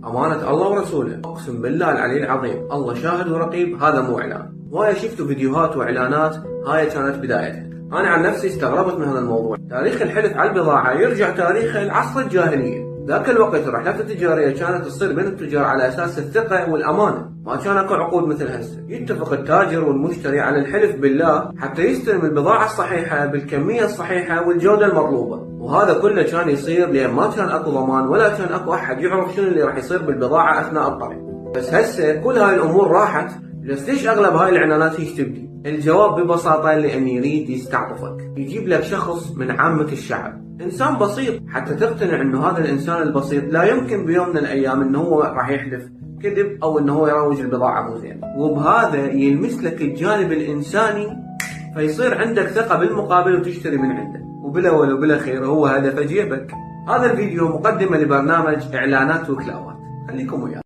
امانة الله ورسوله، اقسم بالله العلي العظيم، الله شاهد ورقيب، هذا مو اعلان. وهاي شفتوا فيديوهات واعلانات، هاي كانت بدايتها. انا عن نفسي استغربت من هذا الموضوع. تاريخ الحلف على البضاعة يرجع تاريخه العصر الجاهلية. ذاك الوقت الرحلات التجارية كانت تصير بين التجار على اساس الثقة والامانة، ما كان اكو عقود مثل هسه. يتفق التاجر والمشتري على الحلف بالله حتى يستلم البضاعة الصحيحة بالكمية الصحيحة والجودة المطلوبة، وهذا كله كان يصير لان ما كان اكو ضمان ولا كان اكو احد يعرف شنو اللي راح يصير بالبضاعة اثناء الطريق. بس هسه كل هاي الامور راحت، بس ليش اغلب هاي الاعلانات هيك تبدي؟ الجواب ببساطة لان يريد يستعطفك، يجيب لك شخص من عامة الشعب، انسان بسيط، حتى تقتنع انه هذا الانسان البسيط لا يمكن بيوم من الايام انه هو راح يحلف كذب او انه هو يروج البضاعة مو زين، وبهذا يلمس لك الجانب الانساني، فيصير عندك ثقة بالمقابل وتشتري من عنده، وبالاول وبالاخير هو هدف جيبك. هذا الفيديو مقدمة لبرنامج اعلانات وكلاوات، خليكم وياي.